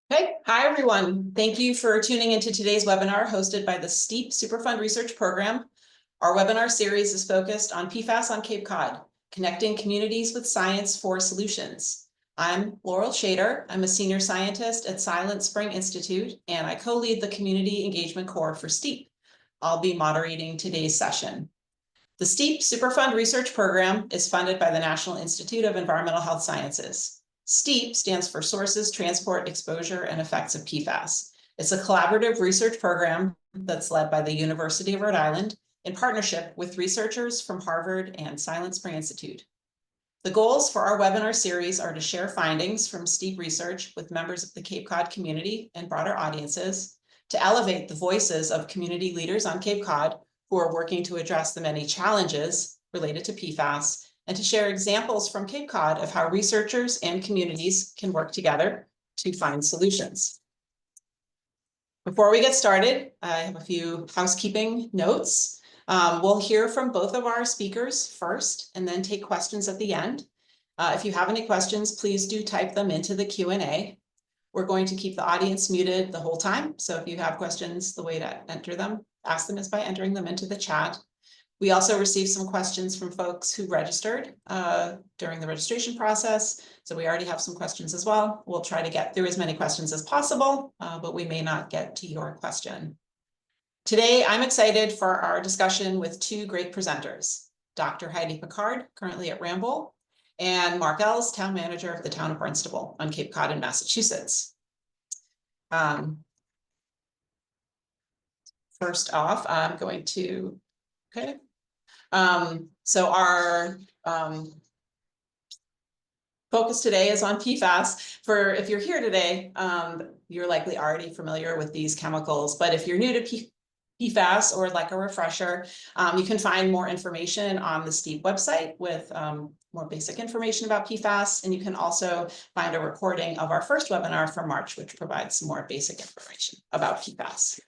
Okay, hi everyone. Thank you for tuning into today's webinar hosted by the STEEP Superfund Research Program. Our webinar series is focused on PFAS on Cape Cod, connecting communities with science for solutions. I'm Laurel Schaider. I'm a senior scientist at Silent Spring Institute, and I co-lead the Community Engagement Core for STEEP. I'll be moderating today's session. The STEEP Superfund Research Program is funded by the National Institute of Environmental Health Sciences. STEEP stands for Sources, Transport, Exposure, and Effects of PFAS. It's a collaborative research program that's led by the University of Rhode Island in partnership with researchers from Harvard and Silent Spring Institute. The goals for our webinar series are to share findings from STEEP research with members of the Cape Cod community and broader audiences, to elevate the voices of community leaders on Cape Cod who are working to address the many challenges related to PFAS, and to share examples from Cape Cod of how researchers and communities can work together to find solutions. Before we get started, I have a few housekeeping notes. We'll hear from both of our speakers first and then take questions at the end. If you have any questions, please do type them into the Q&A. We're going to keep the audience muted the whole time. So if you have questions, the way to enter them, ask them is by entering them into the chat. We also received some questions from folks who registered during the registration process. So we already have some questions as well. We'll try to get through as many questions as possible, but we may not get to your question. Today, I'm excited for our discussion with two great presenters, Dr. Heidi Pickard, currently at Ramboll, and Mark Ells, Town Manager of the Town of Barnstable on Cape Cod in Massachusetts. First off, I'm going to, okay. So our focus today is on PFAS. If you're here today, you're likely already familiar with these chemicals, but if you're new to PFAS or like a refresher, you can find more information on the STEEP website with more basic information about PFAS, and you can also find a recording of our first webinar from March, which provides some more basic information about PFAS.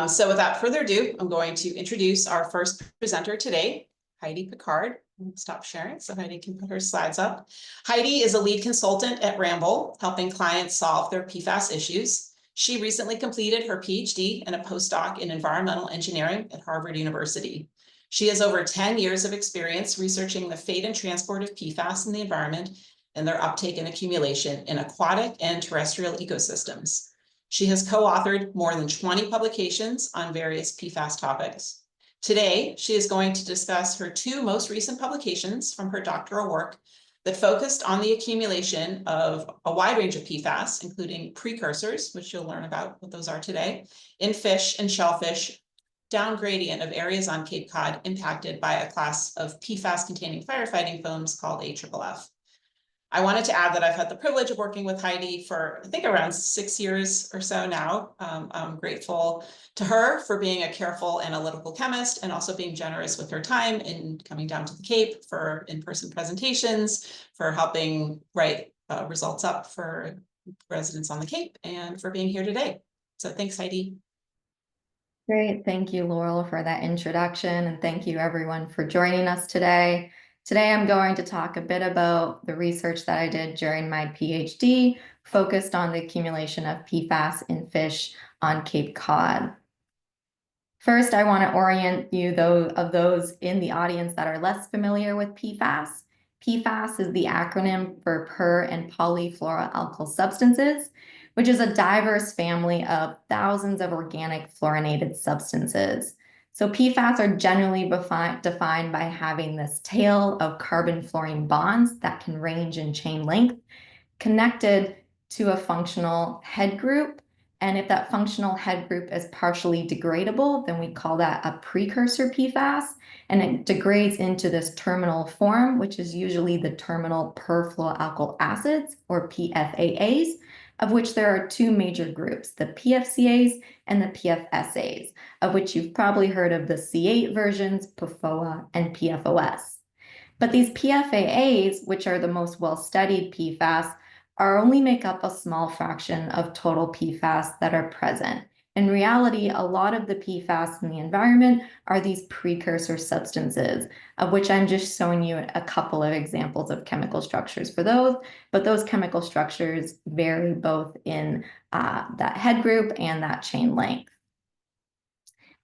So without further ado, I'm going to introduce our first presenter today, Heidi Pickard. Stop sharing so Heidi can put her slides up. Heidi is a lead consultant at Ramboll, helping clients solve their PFAS issues. She recently completed her PhD and a postdoc in environmental engineering at Harvard University. She has over 10 years of experience researching the fate and transport of PFAS in the environment and their uptake and accumulation in aquatic and terrestrial ecosystems. She has co-authored more than 20 publications on various PFAS topics. Today, she is going to discuss her two most recent publications from her doctoral work that focused on the accumulation of a wide range of PFAS, including precursors, which you'll learn about what those are today, in fish and shellfish, down gradient of areas on Cape Cod impacted by a class of PFAS-containing firefighting foams called AFFF. I wanted to add that I've had the privilege of working with Heidi for, I think, around 6 years or so now. I'm grateful to her for being a careful analytical chemist and also being generous with her time in coming down to the Cape for in-person presentations, for helping write results up for residents on the Cape, and for being here today. So thanks, Heidi. Great. Thank you, Laurel, for that introduction. And thank you, everyone, for joining us today. Today, I'm going to talk a bit about the research that I did during my PhD, focused on the accumulation of PFAS in fish on Cape Cod. First, I want to orient you those in the audience that are less familiar with PFAS. PFAS is the acronym for per and polyfluoroalkyl substances, which is a diverse family of thousands of organic fluorinated substances. So PFAS are generally defined by having this tail of carbon-fluorine bonds that can range in chain length, connected to a functional head group. And if that functional head group is partially degradable, then we call that a precursor PFAS, and it degrades into this terminal form, which is usually the terminal perfluoroalkyl acids, or PFAAs, of which there are two major groups, the PFCAs and the PFSAs, of which you've probably heard of the C8 versions, PFOA and PFOS. But these PFAAs, which are the most well-studied PFAS, only make up a small fraction of total PFAS that are present. In reality, a lot of the PFAS in the environment are these precursor substances, of which I'm just showing you a couple of examples of chemical structures for those, but those chemical structures vary both in that head group and that chain length.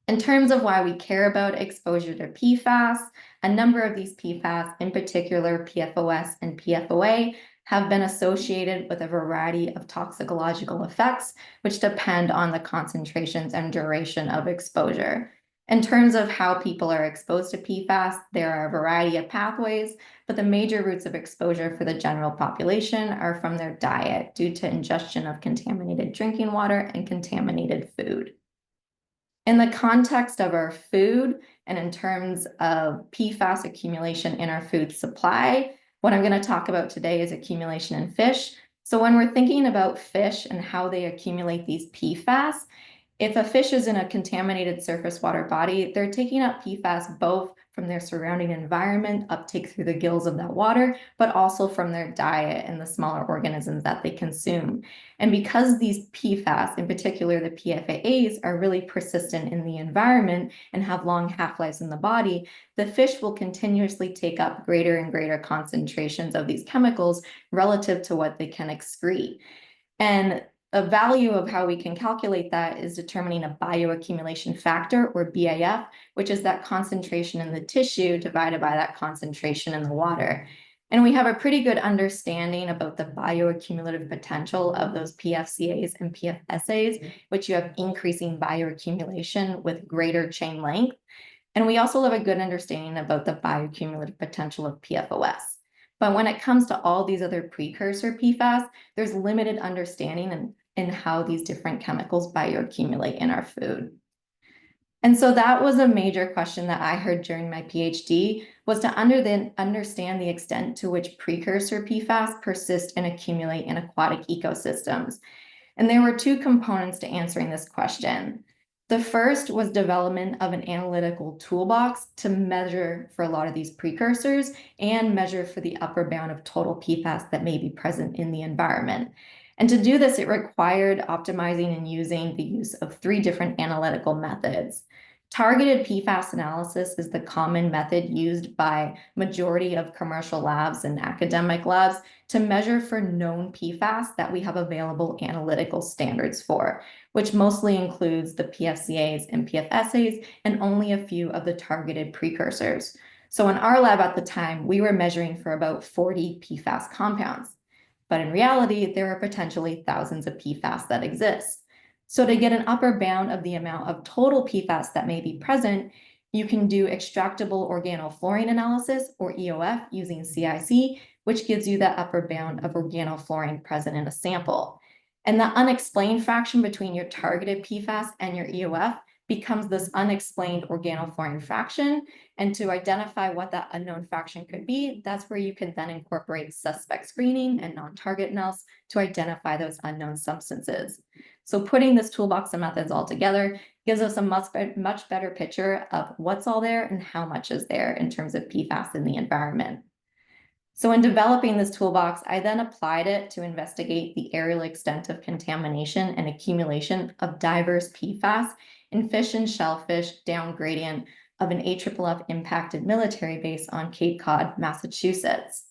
In terms of why we care about exposure to PFAS, a number of these PFAS, in particular PFOS and PFOA, have been associated with a variety of toxicological effects, which depend on the concentrations and duration of exposure. In terms of how people are exposed to PFAS, there are a variety of pathways, but the major routes of exposure for the general population are from their diet due to ingestion of contaminated drinking water and contaminated food. In the context of our food and in terms of PFAS accumulation in our food supply, what I'm going to talk about today is accumulation in fish. So when we're thinking about fish and how they accumulate these PFAS, if a fish is in a contaminated surface water body, they're taking up PFAS both from their surrounding environment, uptake through the gills of that water, but also from their diet and the smaller organisms that they consume. And because these PFAS, in particular the PFAS, are really persistent in the environment and have long half-lives in the body, the fish will continuously take up greater and greater concentrations of these chemicals relative to what they can excrete. And a value of how we can calculate that is determining a bioaccumulation factor, or BAF, which is that concentration in the tissue divided by that concentration in the water. And we have a pretty good understanding about the bioaccumulative potential of those PFCAs and PFSAs, which you have increasing bioaccumulation with greater chain length. And we also have a good understanding about the bioaccumulative potential of PFOS. But when it comes to all these other precursor PFAS, there's limited understanding in how these different chemicals bioaccumulate in our food. And so that was a major question that I heard during my PhD, was to understand the extent to which precursor PFAS persist and accumulate in aquatic ecosystems. And there were two components to answering this question. The first was development of an analytical toolbox to measure for a lot of these precursors and measure for the upper bound of total PFAS that may be present in the environment. And to do this, it required optimizing and using the use of 3 different analytical methods. Targeted PFAS analysis is the common method used by majority of commercial labs and academic labs to measure for known PFAS that we have available analytical standards for, which mostly includes the PFCAs and PFSAs and only a few of the targeted precursors. So in our lab at the time, we were measuring for about 40 PFAS compounds. But in reality, there are potentially thousands of PFAS that exist. So to get an upper bound of the amount of total PFAS that may be present, you can do extractable organofluorine analysis, or EOF, using CIC, which gives you that upper bound of organofluorine present in a sample. And the unexplained fraction between your targeted PFAS and your EOF becomes this unexplained organofluorine fraction. And to identify what that unknown fraction could be, that's where you can then incorporate suspect screening and non-target analysis to identify those unknown substances. So putting this toolbox of methods all together gives us a much better picture of what's all there and how much is there in terms of PFAS in the environment. So in developing this toolbox, I then applied it to investigate the aerial extent of contamination and accumulation of diverse PFAS in fish and shellfish down gradient of an AFFF impacted military base on Cape Cod, Massachusetts.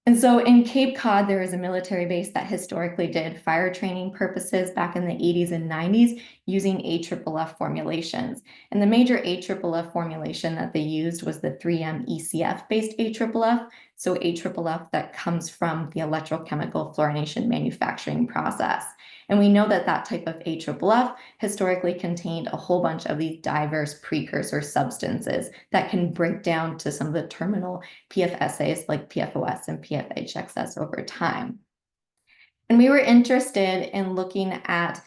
And so in Cape Cod, there is a military base that historically did fire training purposes back in the 80s and 90s using AFFF formulations. And the major AFFF formulation that they used was the 3M ECF-based AFFF, so AFFF that comes from the electrochemical fluorination manufacturing process. And we know that that type of AFFF historically contained a whole bunch of these diverse precursor substances that can break down to some of the terminal PFSAs like PFOS and PFHXS over time. And we were interested in looking at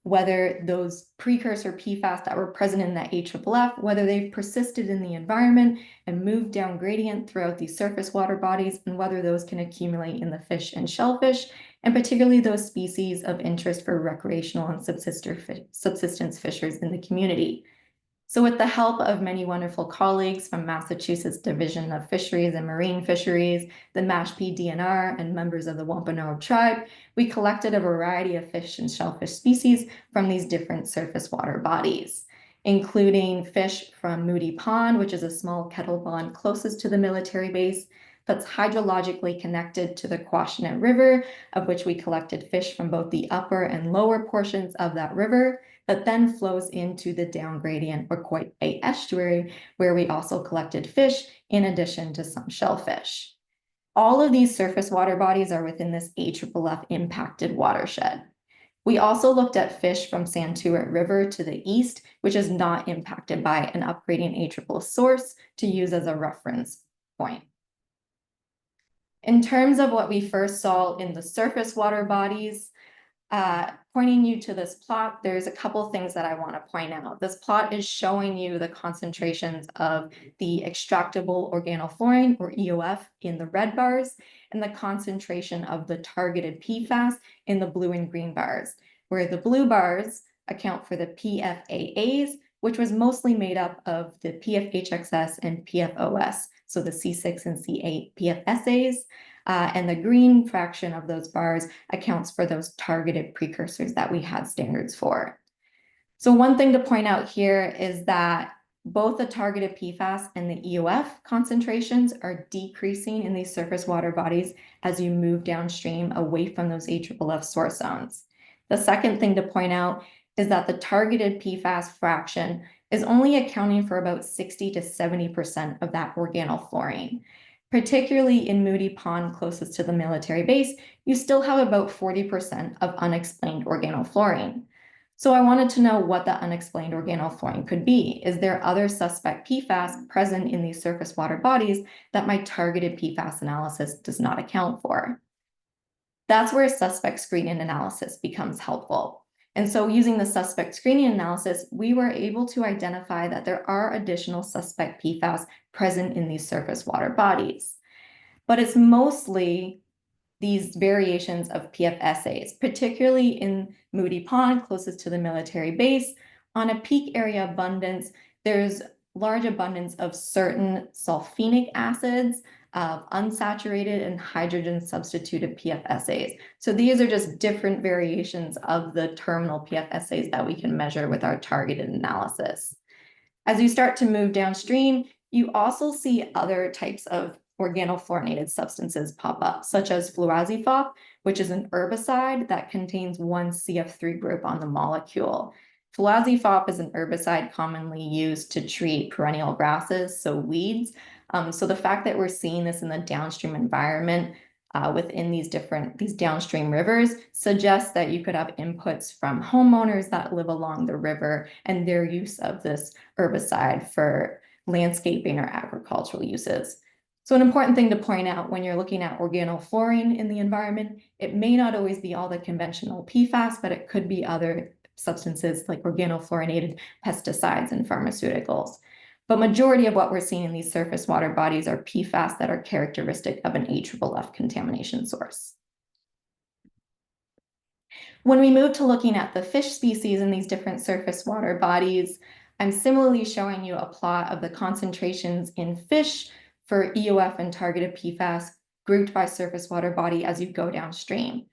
whether those precursor PFAS that were present in that AFFF, whether they've persisted in the environment and moved down gradient throughout these surface water bodies, and whether those can accumulate in the fish and shellfish, and particularly those species of interest for recreational and subsistence fishers in the community. So with the help of many wonderful colleagues from Massachusetts Division of Fisheries and Marine Fisheries, the Mashpee DNR, and members of the Wampanoag tribe, we collected a variety of fish and shellfish species from these different surface water bodies, including fish from Moody Pond, which is a small kettle pond closest to the military base, that's hydrologically connected to the Quashnet River, of which we collected fish from both the upper and lower portions of that river, that then flows into the down gradient or Coit Bay estuary, where we also collected fish in addition to some shellfish. All of these surface water bodies are within this AFFF impacted watershed. We also looked at fish from Santuit River to the east, which is not impacted by an upgrading AFFF source, to use as a reference point. In terms of what we first saw in the surface water bodies, pointing you to this plot, there's a couple things that I want to point out. This plot is showing you the concentrations of the extractable organofluorine, or EOF, in the red bars, and the concentration of the targeted PFAS in the blue and green bars, where the blue bars account for the PFAAs, which was mostly made up of the PFHXS and PFOS, so the C6 and C8 PFSAs. And the green fraction of those bars accounts for those targeted precursors that we had standards for. So one thing to point out here is that both the targeted PFAS and the EOF concentrations are decreasing in these surface water bodies as you move downstream away from those AFFF source zones. The second thing to point out is that the targeted PFAS fraction is only accounting for about 60 to 70% of that organofluorine. Particularly in Moody Pond, closest to the military base, you still have about 40% of unexplained organofluorine. So I wanted to know what the unexplained organofluorine could be. Is there other suspect PFAS present in these surface water bodies that my targeted PFAS analysis does not account for? That's where suspect screening analysis becomes helpful. And so using the suspect screening analysis, we were able to identify that there are additional suspect PFAS present in these surface water bodies. But it's mostly these variations of PFSAs, particularly in Moody Pond, closest to the military base. On a peak area abundance, there's large abundance of certain sulfenic acids, unsaturated and hydrogen substituted PFSAs. So these are just different variations of the terminal PFSAs that we can measure with our targeted analysis. As you start to move downstream, you also see other types of organofluorinated substances pop up, such as fluazifop, which is an herbicide that contains one CF3 group on the molecule. Fluazifop is an herbicide commonly used to treat perennial grasses, so weeds. So the fact that we're seeing this in the downstream environment within these downstream rivers suggests that you could have inputs from homeowners that live along the river and their use of this herbicide for landscaping or agricultural uses. So an important thing to point out when you're looking at organofluorine in the environment, it may not always be all the conventional PFAS, but it could be other substances like organofluorinated pesticides and pharmaceuticals. But majority of what we're seeing in these surface water bodies are PFAS that are characteristic of an AFFF contamination source. When we move to looking at the fish species in these different surface water bodies, I'm similarly showing you a plot of the concentrations in fish for EOF and targeted PFAS grouped by surface water body as you go downstream.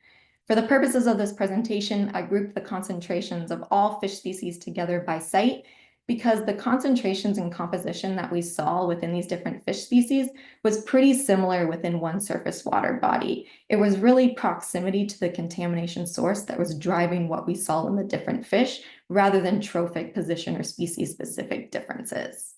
For the purposes of this presentation, I grouped the concentrations of all fish species together by site because the concentrations and composition that we saw within these different fish species was pretty similar within one surface water body. It was really proximity to the contamination source that was driving what we saw in the different fish, rather than trophic position or species-specific differences.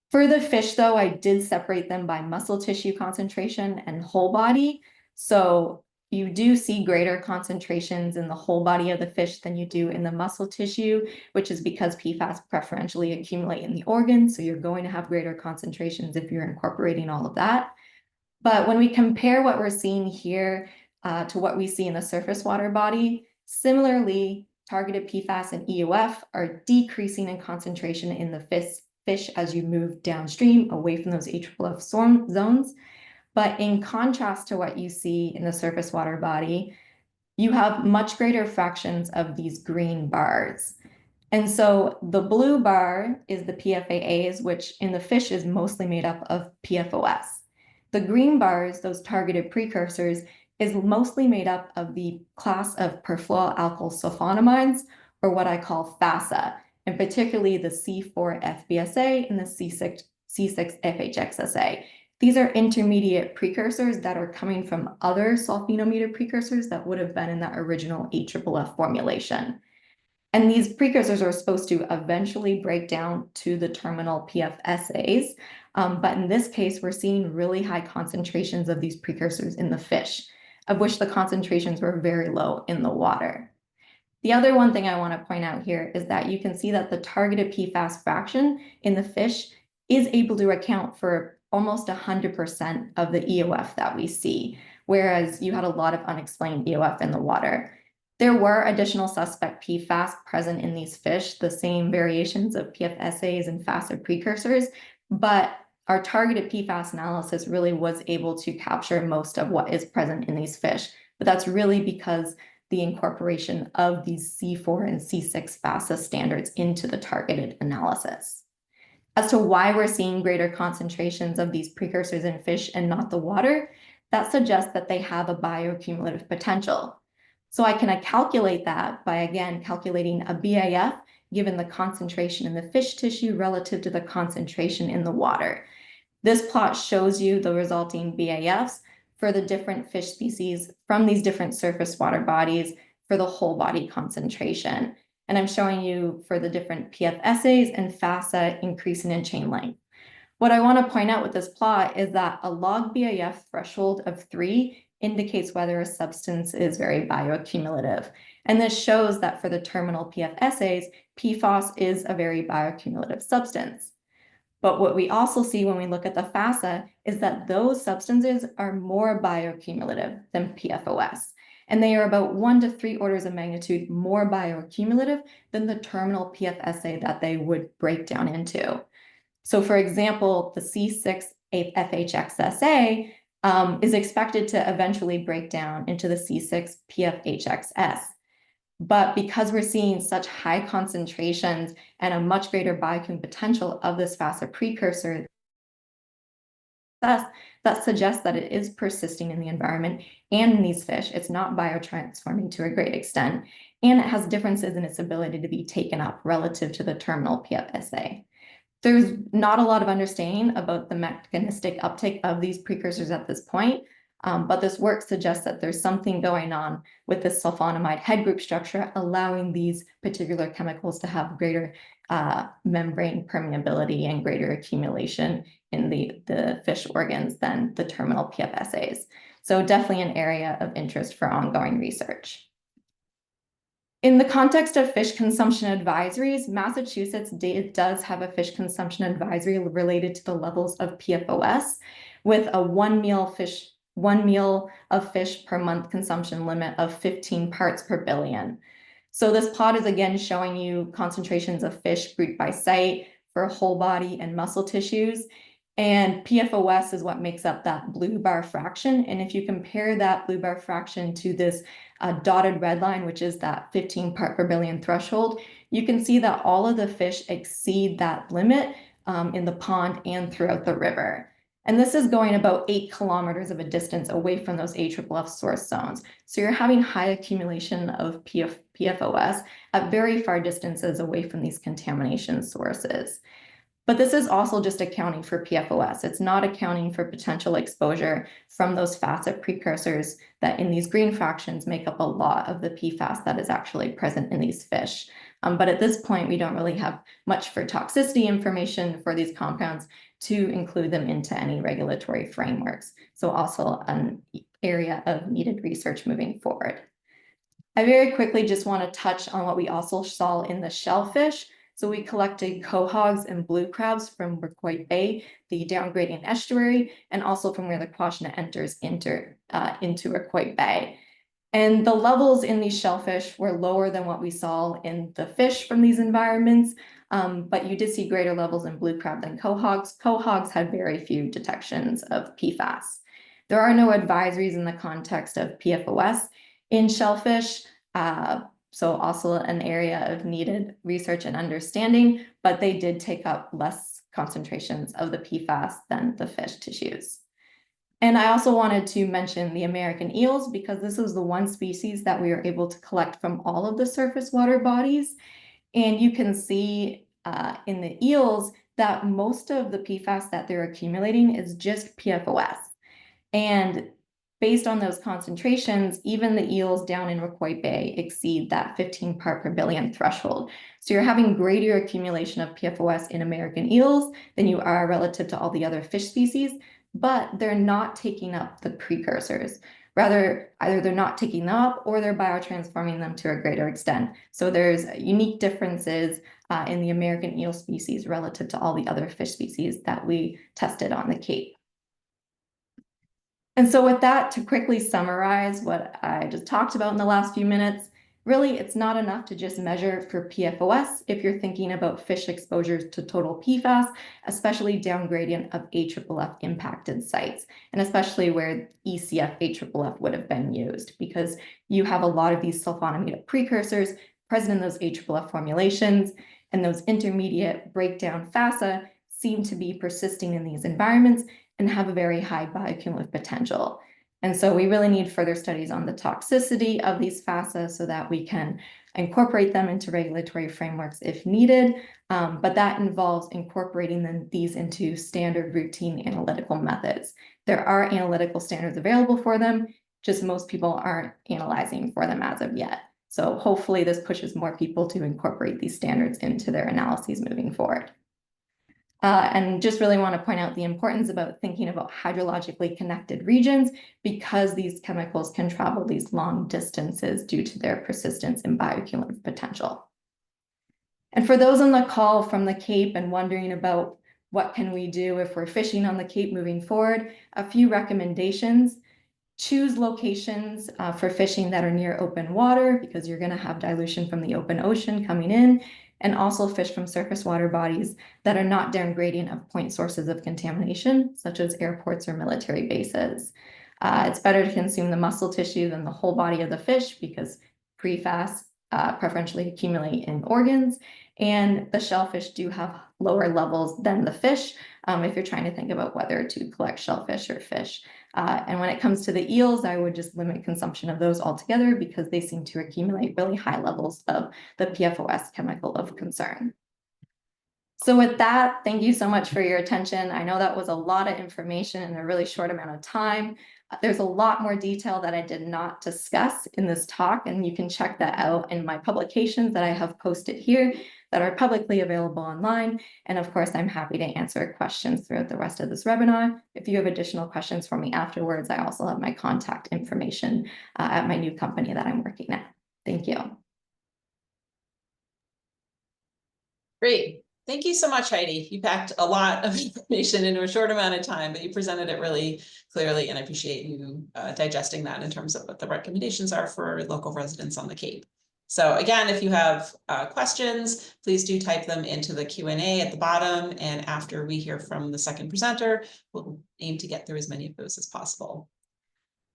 For the fish, though, I did separate them by muscle tissue concentration and whole body. So you do see greater concentrations in the whole body of the fish than you do in the muscle tissue, which is because PFAS preferentially accumulate in the organs. So you're going to have greater concentrations if you're incorporating all of that. But when we compare what we're seeing here to what we see in the surface water body, similarly, targeted PFAS and EOF are decreasing in concentration in the fish as you move downstream away from those AFFF zones. But in contrast to what you see in the surface water body, you have much greater fractions of these green bars. And so the blue bar is the PFAS, which in the fish is mostly made up of PFOS. The green bars, those targeted precursors, is mostly made up of the class of perfluoroalkyl sulfonamides, or what I call FASA, and particularly the C4-FBSA and the C6-FHXSA. These are intermediate precursors that are coming from other sulfinometer precursors that would have been in that original AFFF formulation. And these precursors are supposed to eventually break down to the terminal PFSAs. But in this case, we're seeing really high concentrations of these precursors in the fish, of which the concentrations were very low in the water. The other one thing I want to point out here is that you can see that the targeted PFAS fraction in the fish is able to account for almost 100% of the EOF that we see, whereas you had a lot of unexplained EOF in the water. There were additional suspect PFAS present in these fish, the same variations of PFSAs and FASA precursors, but our targeted PFAS analysis really was able to capture most of what is present in these fish. But that's really because the incorporation of these C4 and C6 FASA standards into the targeted analysis. As to why we're seeing greater concentrations of these precursors in fish and not the water, that suggests that they have a bioaccumulative potential. So I can calculate that by, again, calculating a BAF given the concentration in the fish tissue relative to the concentration in the water. This plot shows you the resulting BAFs for the different fish species from these different surface water bodies for the whole body concentration. And I'm showing you for the different PFSAs and FASA increasing in chain length. What I want to point out with this plot is that a log BAF threshold of 3 indicates whether a substance is very bioaccumulative. And this shows that for the terminal PFSAs, PFAS is a very bioaccumulative substance. But what we also see when we look at the FASA is that those substances are more bioaccumulative than PFOS. And they are about 1 to 3 orders of magnitude more bioaccumulative than the terminal PFSA that they would break down into. So for example, the C6-FHXSA is expected to eventually break down into the C6-PFHXS. But because we're seeing such high concentrations and a much greater bioaccumulative potential of this FASA precursor, that suggests that it is persisting in the environment and in these fish. It's not biotransforming to a great extent, and it has differences in its ability to be taken up relative to the terminal PFSA. There's not a lot of understanding about the mechanistic uptake of these precursors at this point, but this work suggests that there's something going on with this sulfonamide head group structure, allowing these particular chemicals to have greater membrane permeability and greater accumulation in the fish organs than the terminal PFSAs. So definitely an area of interest for ongoing research. In the context of fish consumption advisories, Massachusetts does have a fish consumption advisory related to the levels of PFOS with a 1 meal of fish per month consumption limit of 15 parts per billion. So this plot is again showing you concentrations of fish grouped by site for whole body and muscle tissues. And PFOS is what makes up that blue bar fraction. And if you compare that blue bar fraction to this dotted red line, which is that 15 part per billion threshold, you can see that all of the fish exceed that limit in the pond and throughout the river. And this is going about 8 kilometers of a distance away from those AFFF source zones. So you're having high accumulation of PFOS at very far distances away from these contamination sources. But this is also just accounting for PFOS. It's not accounting for potential exposure from those FASA precursors that in these green fractions make up a lot of the PFAS that is actually present in these fish. But at this point, we don't really have much for toxicity information for these compounds to include them into any regulatory frameworks. So also an area of needed research moving forward. I very quickly just want to touch on what we also saw in the shellfish. So we collected quahogs and blue crabs from Requoit Bay, the downgradient estuary, and also from where the Quashnet enters into Requoit Bay. And the levels in these shellfish were lower than what we saw in the fish from these environments, but you did see greater levels in blue crab than quahogs. Quahogs had very few detections of PFAS. There are no advisories in the context of PFOS in shellfish, So also an area of needed research and understanding, but they did take up less concentrations of the PFAS than the fish tissues. And I also wanted to mention the American eels because this is the one species that we are able to collect from all of the surface water bodies. And you can see in the eels that most of the PFAS that they're accumulating is just PFOS. And based on those concentrations, even the eels down in Rocquoit Bay exceed that 15 part per billion threshold. So you're having greater accumulation of PFOS in American eels than you are relative to all the other fish species, but they're not taking up the precursors. Rather, either they're not taking them up or they're biotransforming them to a greater extent. So there's unique differences in the American eel species relative to all the other fish species that we tested on the Cape. And so with that, to quickly summarize what I just talked about in the last few minutes, really it's not enough to just measure for PFOS if you're thinking about fish exposures to total PFAS, especially down gradient of AFFF impacted sites, and especially where ECF AFFF would have been used, because you have a lot of these sulfonamide precursors present in those AFFF formulations, and those intermediate breakdown FASA seem to be persisting in these environments and have a very high bioaccumulative potential. And so we really need further studies on the toxicity of these FASA so that we can incorporate them into regulatory frameworks if needed. But that involves incorporating these into standard routine analytical methods. There are analytical standards available for them, just most people aren't analyzing for them as of yet. So hopefully this pushes more people to incorporate these standards into their analyses moving forward. And just really want to point out the importance about thinking about hydrologically connected regions because these chemicals can travel these long distances due to their persistence and bioaccumulative potential. And for those on the call from the Cape and wondering about what can we do if we're fishing on the Cape moving forward, a few recommendations. Choose locations for fishing that are near open water because you're going to have dilution from the open ocean coming in, and also fish from surface water bodies that are not down gradient of point sources of contamination, such as airports or military bases. It's better to consume the muscle tissue than the whole body of the fish because PFAS preferentially accumulate in organs, and the shellfish do have lower levels than the fish if you're trying to think about whether to collect shellfish or fish. And when it comes to the eels, I would just limit consumption of those altogether because they seem to accumulate really high levels of the PFOS chemical of concern. So with that, thank you so much for your attention. I know that was a lot of information in a really short amount of time. There's a lot more detail that I did not discuss in this talk, and you can check that out in my publications that I have posted here that are publicly available online. And of course, I'm happy to answer questions throughout the rest of this webinar. If you have additional questions for me afterwards, I also have my contact information at my new company that I'm working at. Thank you. Great. Thank you so much, Heidi. You packed a lot of information into a short amount of time, but you presented it really clearly, and I appreciate you digesting that in terms of what the recommendations are for local residents on the Cape. So again, if you have questions, please do type them into the Q&A at the bottom, and after we hear from the second presenter, we'll aim to get through as many of those as possible.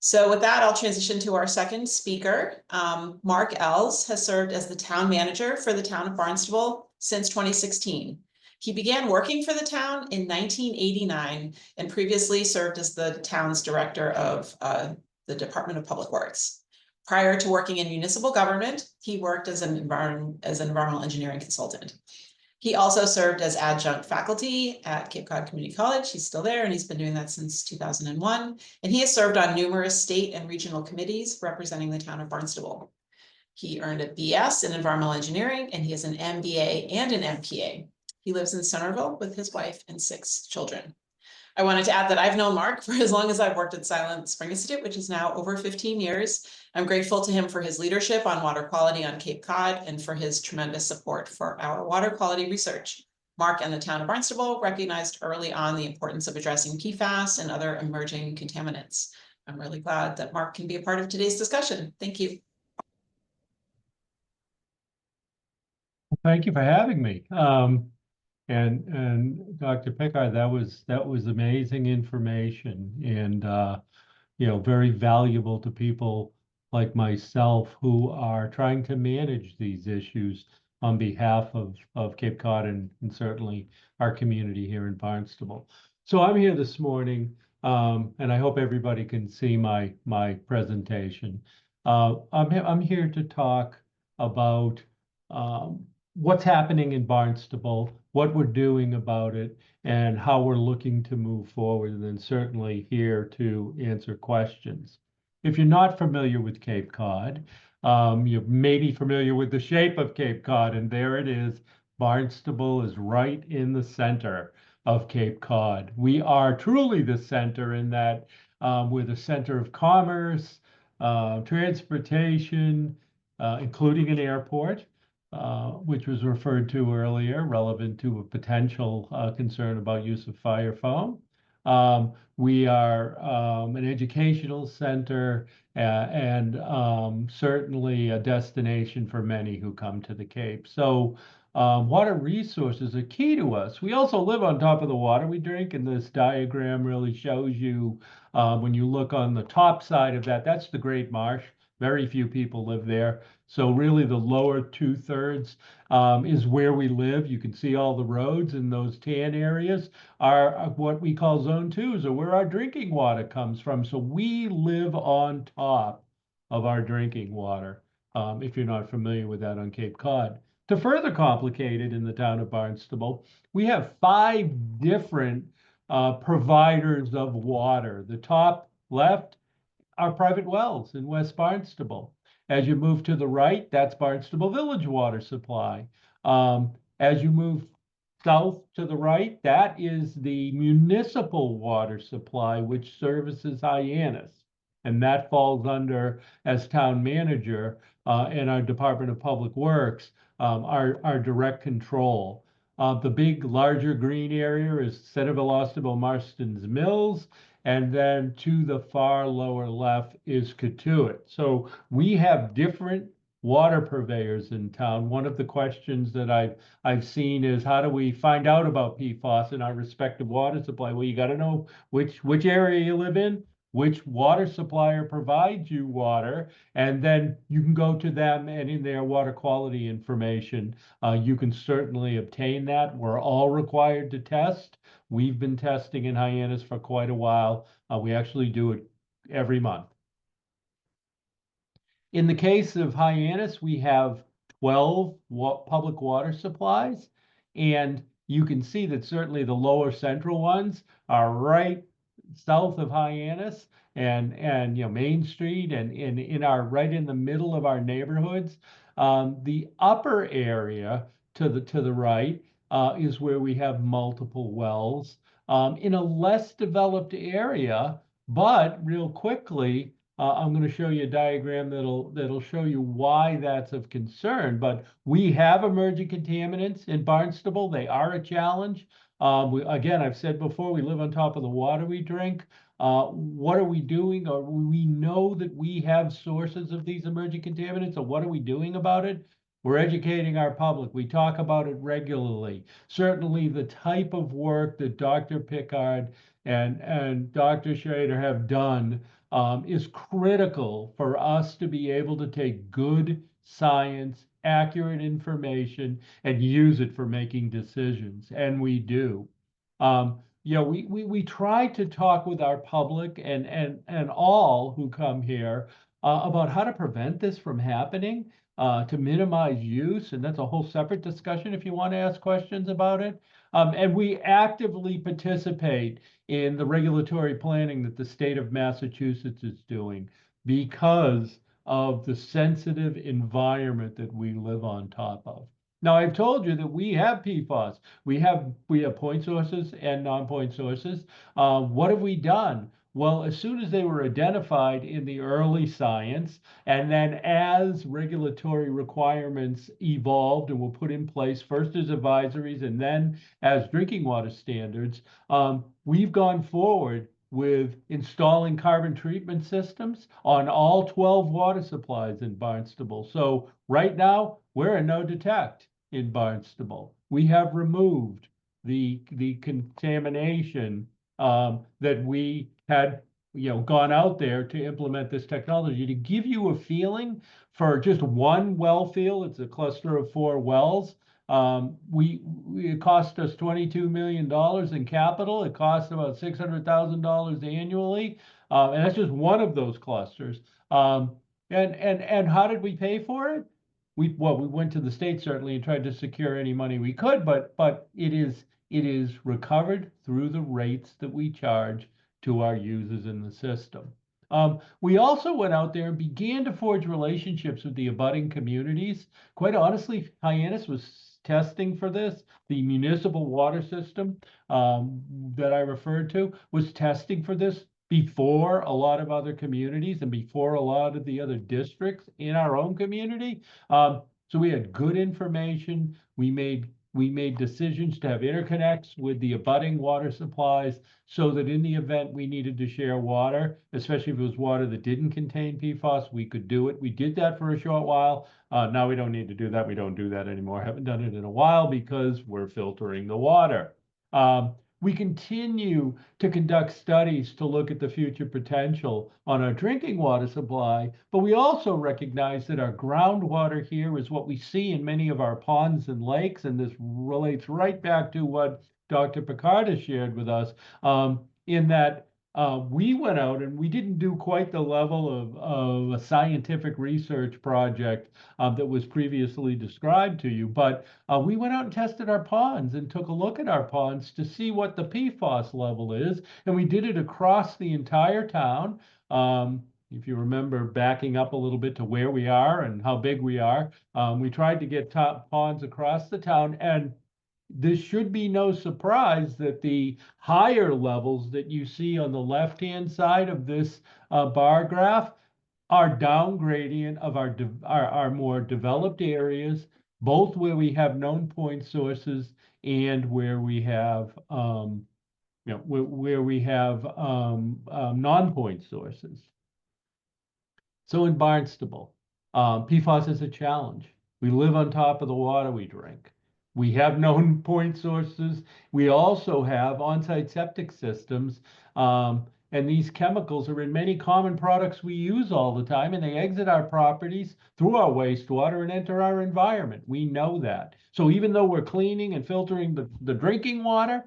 So with that, I'll transition to our second speaker. Mark Ells has served as the town manager for the town of Barnstable since 2016. He began working for the town in 1989 and previously served as the town's director of the Department of Public Works. Prior to working in municipal government, he worked as an environmental engineering consultant. He also served as adjunct faculty at Cape Cod Community College. He's still there, and he's been doing that since 2001. And he has served on numerous state and regional committees representing the town of Barnstable. He earned a BS in environmental engineering, and he has an MBA and an MPA. He lives in Centerville with his wife and 6 children. I wanted to add that I've known Mark for as long as I've worked at Silent Spring Institute, which is now over 15 years. I'm grateful to him for his leadership on water quality on Cape Cod and for his tremendous support for our water quality research. Mark and the town of Barnstable recognized early on the importance of addressing PFAS and other emerging contaminants. I'm really glad that Mark can be a part of today's discussion. Thank you. Thank you for having me. And Dr. Pickard, that was amazing information and you know, very valuable to people like myself who are trying to manage these issues on behalf of Cape Cod and certainly our community here in Barnstable. So I'm here this morning, and I hope everybody can see my presentation. I'm here to talk about what's happening in Barnstable, what we're doing about it, and how we're looking to move forward, and then certainly here to answer questions. If you're not familiar with Cape Cod, you may be familiar with the shape of Cape Cod, and there it is. Barnstable is right in the center of Cape Cod. We are truly the center in that we're the center of commerce, transportation, including an airport, which was referred to earlier, relevant to a potential concern about use of fire foam. We are an educational center and certainly a destination for many who come to the Cape. So water resources are key to us. We also live on top of the water we drink, and this diagram really shows you when you look on the top side of that, that's the Great Marsh. Very few people live there. So really the lower 2/3 is where we live. You can see all the roads, and those tan areas are what we call zone 2s, or where our drinking water comes from. So we live on top of our drinking water, if you're not familiar with that on Cape Cod. To further complicate it in the town of Barnstable, we have 5 different providers of water. The top left are private wells in West Barnstable. As you move to the right, that's Barnstable Village Water Supply. As you move south to the right, that is the municipal water supply, which services Hyannis. And that falls under, as town manager and our Department of Public Works, our direct control. The big, larger green area is Centerville, Austable, Marston's Mills, and then to the far lower left is Cotuit. So we have different water purveyors in town. One of the questions that I've seen is, how do we find out about PFAS in our respective water supply? Well, you got to know which area you live in, which water supplier provides you water, and then you can go to them, and in their water quality information, you can certainly obtain that. We're all required to test. We've been testing in Hyannis for quite a while. We actually do it every month. In the case of Hyannis, we have 12 public water supplies, and you can see that certainly the lower central ones are right south of Hyannis and Main Street and in our right in the middle of our neighborhoods. The upper area to the right is where we have multiple wells in a less developed area, but real quickly, I'm going to show you a diagram that'll show you why that's of concern. But we have emerging contaminants in Barnstable. They are a challenge. Again, I've said before, we live on top of the water we drink. What are we doing? Or we know that we have sources of these emerging contaminants. So what are we doing about it? We're educating our public. We talk about it regularly. Certainly the type of work that Dr. Pickard and Dr. Schaider have done is critical for us to be able to take good science, accurate information, and use it for making decisions. And we do. We try to talk with our public and all who come here about how to prevent this from happening, to minimize use, and that's a whole separate discussion if you want to ask questions about it. And we actively participate in the regulatory planning that the state of Massachusetts is doing because of the sensitive environment that we live on top of. Now, I've told you that we have PFAS. We have point sources and non-point sources. What have we done? Well, as soon as they were identified in the early science, and then as regulatory requirements evolved and were put in place, first as advisories and then as drinking water standards, we've gone forward with installing carbon treatment systems on all 12 water supplies in Barnstable. So right now, we're a no detect in Barnstable. We have removed the contamination that we had gone out there to implement this technology. To give you a feeling, for just one well field, it's a cluster of 4 wells. It cost us $22 million in capital. It costs about $600,000 annually, and that's just one of those clusters. And how did we pay for it? We went to the state certainly and tried to secure any money we could, but it is recovered through the rates that we charge to our users in the system. We also went out there and began to forge relationships with the abutting communities. Quite honestly, Hyannis was testing for this. The municipal water system that I referred to was testing for this before a lot of other communities and before a lot of the other districts in our own community. So we had good information. We made decisions to have interconnects with the abutting water supplies so that in the event we needed to share water, especially if it was water that didn't contain PFAS, we could do it. We did that for a short while. Now we don't need to do that. We don't do that anymore. Haven't done it in a while because we're filtering the water. We continue to conduct studies to look at the future potential on our drinking water supply, but we also recognize that our groundwater here is what we see in many of our ponds and lakes, and this relates right back to what Dr. Pickard has shared with us, in that we went out and we didn't do quite the level of a scientific research project that was previously described to you, but we went out and tested our ponds and took a look at our ponds to see what the PFAS level is, and we did it across the entire town. If you remember backing up a little bit to where we are and how big we are, we tried to get top ponds across the town, and this should be no surprise that the higher levels that you see on the left-hand side of this bar graph are down gradient of our more developed areas, both where we have known point sources and where we have non-point sources. So in Barnstable, PFAS is a challenge. We live on top of the water we drink. We have known point sources. We also have on-site septic systems, and these chemicals are in many common products we use all the time, and they exit our properties through our wastewater and enter our environment. We know that. So even though we're cleaning and filtering the drinking water,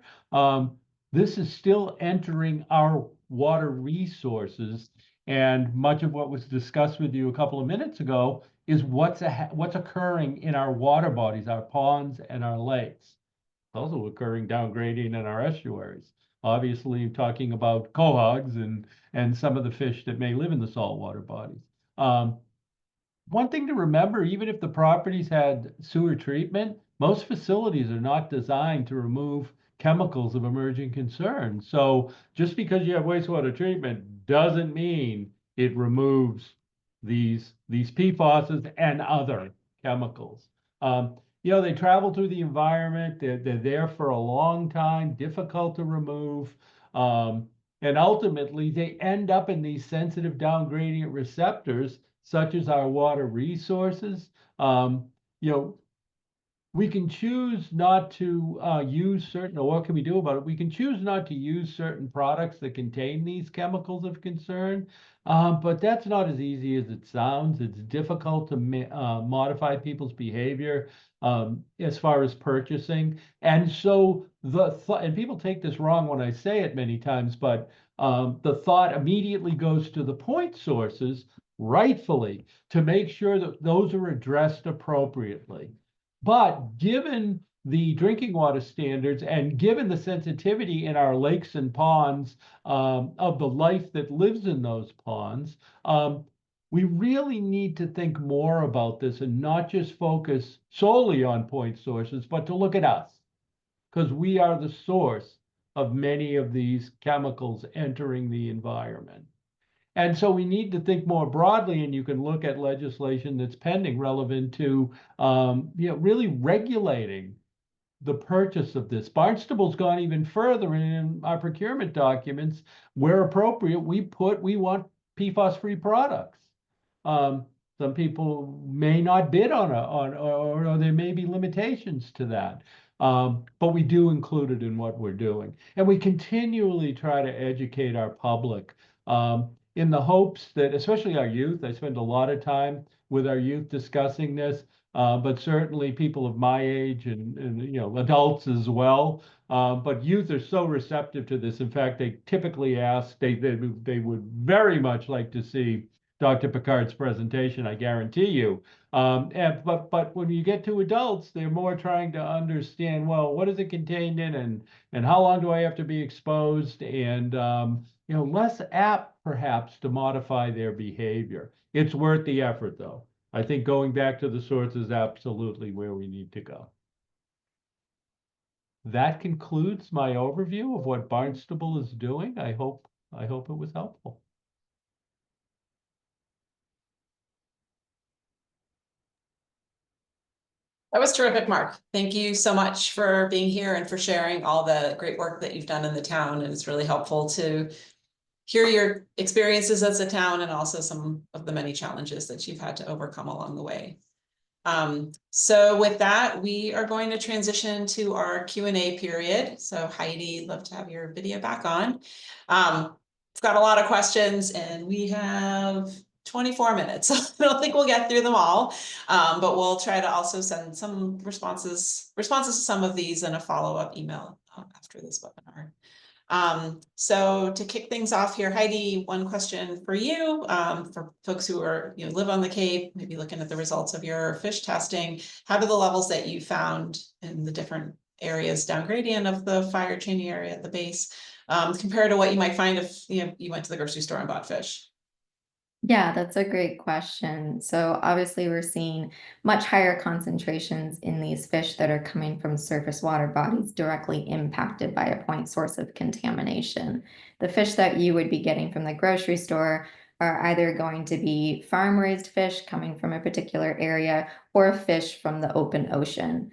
this is still entering our water resources. And much of what was discussed with you a couple of minutes ago is what's occurring in our water bodies, our ponds and our lakes. It's also occurring down gradient in our estuaries. Obviously, talking about cohogs and some of the fish that may live in the saltwater bodies. One thing to remember, even if the properties had sewer treatment, most facilities are not designed to remove chemicals of emerging concern. So just because you have wastewater treatment doesn't mean it removes these PFASs and other chemicals. They travel through the environment. They're there for a long time, difficult to remove. And ultimately, they end up in these sensitive down gradient receptors, such as our water resources. We can choose not to use certain, or what can we do about it? We can choose not to use certain products that contain these chemicals of concern, but that's not as easy as it sounds. It's difficult to modify people's behavior as far as purchasing. And so and people take this wrong when I say it many times, but the thought immediately goes to the point sources, rightfully, to make sure that those are addressed appropriately. But given the drinking water standards and given the sensitivity in our lakes and ponds of the life that lives in those ponds, we really need to think more about this and not just focus solely on point sources, but to look at us, because we are the source of many of these chemicals entering the environment. And so we need to think more broadly, and you can look at legislation that's pending relevant to, really regulating the purchase of this. Barnstable's gone even further, and in our procurement documents, where appropriate, we want PFAS-free products. Some people may not bid or there may be limitations to that. But we do include it in what we're doing. And we continually try to educate our public in the hopes that, especially our youth, I spend a lot of time with our youth discussing this, but certainly people of my age and you know, adults as well. But youth are so receptive to this. In fact, they typically ask, they would very much like to see Dr. Pickard's presentation, I guarantee you. But when you get to adults, they're more trying to understand, well, what is it contained in, and how long do I have to be exposed, and you know, less apt perhaps to modify their behavior. It's worth the effort, though. I think going back to the source is absolutely where we need to go. That concludes my overview of what Barnstable is doing. I hope it was helpful. That was terrific, Mark. Thank you so much for being here and for sharing all the great work that you've done in the town. And it's really helpful to hear your experiences as a town and also some of the many challenges that you've had to overcome along the way. So with that, we are going to transition to our Q&A period. So Heidi, love to have your video back on. We've got a lot of questions and we have 24 minutes. So I don't think we'll get through them all, but we'll try to also send some responses to some of these in a follow-up email after this webinar. So to kick things off here, Heidi, one question for you, for folks who are, you know, live on the Cape, maybe looking at the results of your fish testing, how do the levels that you found in the different areas down gradient of the fire training area at the base, compare to what you might find if you went to the grocery store and bought fish? Yeah, that's a great question. So obviously we're seeing much higher concentrations in these fish that are coming from surface water bodies directly impacted by a point source of contamination. The fish that you would be getting from the grocery store are either going to be farm-raised fish coming from a particular area or fish from the open ocean.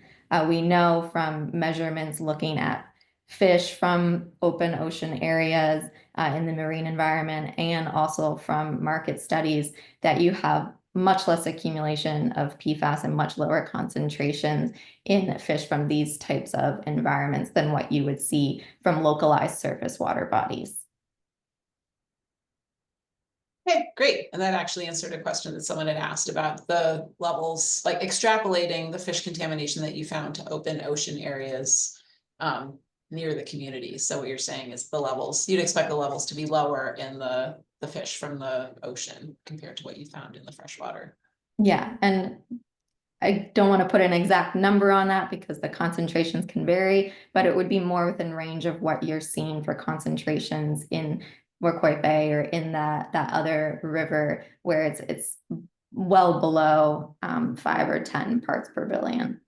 We know from measurements looking at fish from open ocean areas in the marine environment, and also from market studies, that you have much less accumulation of PFAS and much lower concentrations in fish from these types of environments than what you would see from localized surface water bodies. Okay, great. And that actually answered a question that someone had asked about the levels, like extrapolating the fish contamination that you found to open ocean areas near the community. So what you're saying is the levels, you'd expect the levels to be lower in the fish from the ocean compared to what you found in the freshwater. Yeah, and I don't want to put an exact number on that because the concentrations can vary, but it would be more within range of what you're seeing for concentrations in Iroquois Bay or in that other river where it's well below 5 or 10 parts per billion.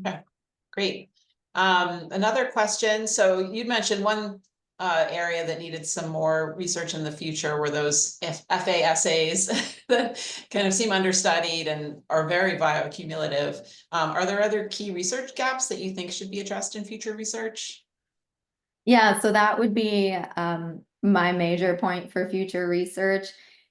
Okay, great. Another question. So you'd mentioned one area that needed some more research in the future were those FASAs that kind of seem understudied and are very bioaccumulative. Are there other key research gaps that you think should be addressed in future research? Yeah, so that would be my major point for future research,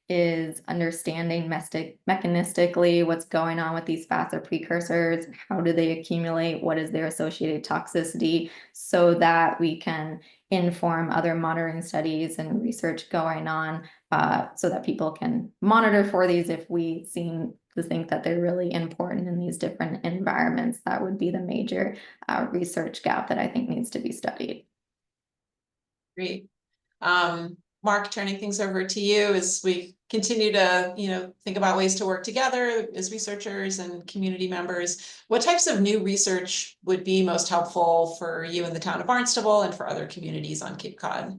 is understanding mechanistically what's going on with these FASA precursors, how do they accumulate, what is their associated toxicity, so that we can inform other monitoring studies and research going on, so that people can monitor for these if we seem to think that they're really important in these different environments. That would be the major research gap that I think needs to be studied. Great. Mark, turning things over to you as we continue to, think about ways to work together as researchers and community members. What types of new research would be most helpful for you in the town of Barnstable and for other communities on Cape Cod?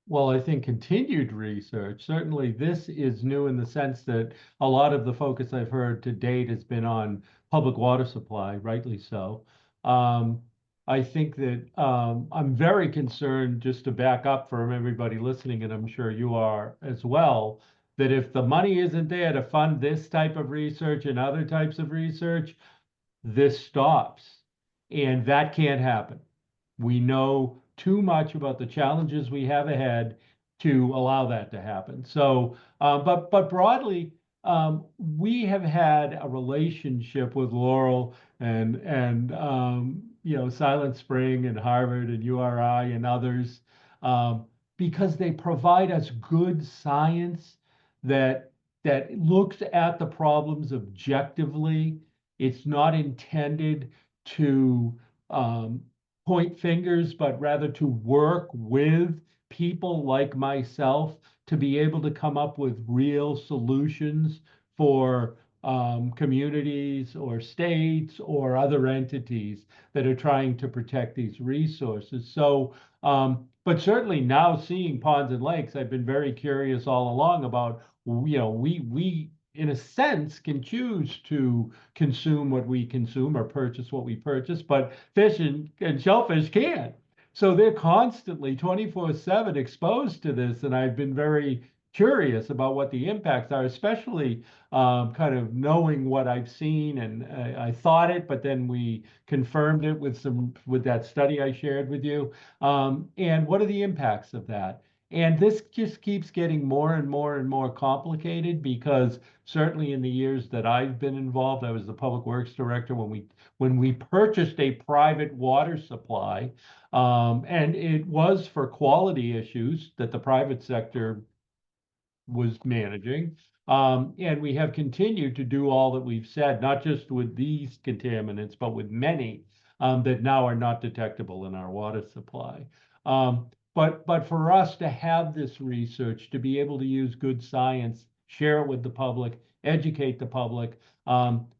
Well, I think continued research, certainly this is new in the sense that a lot of the focus I've heard to date has been on public water supply, rightly so. I think that I'm very concerned, just to back up from everybody listening, and I'm sure you are as well, that if the money isn't there to fund this type of research and other types of research, this stops. And that can't happen. We know too much about the challenges we have ahead to allow that to happen. So, but broadly, we have had a relationship with Laurel and Silent Spring and Harvard and URI and others because they provide us good science that looks at the problems objectively. It's not intended to point fingers, but rather to work with people like myself to be able to come up with real solutions for communities or states or other entities that are trying to protect these resources. So, but certainly now seeing ponds and lakes, I've been very curious all along about, we in a sense can choose to consume what we consume or purchase what we purchase, but fish and shellfish can't. So they're constantly 24/7 exposed to this, and I've been very curious about what the impacts are, especially kind of knowing what I've seen, and I thought it, but then we confirmed it with that study I shared with you. And what are the impacts of that? And this just keeps getting more and more and more complicated, because certainly in the years that I've been involved, I was the public works director when we purchased a private water supply, and it was for quality issues that the private sector was managing. And we have continued to do all that we've said, not just with these contaminants, but with many that now are not detectable in our water supply. But for us to have this research, to be able to use good science, share it with the public, educate the public,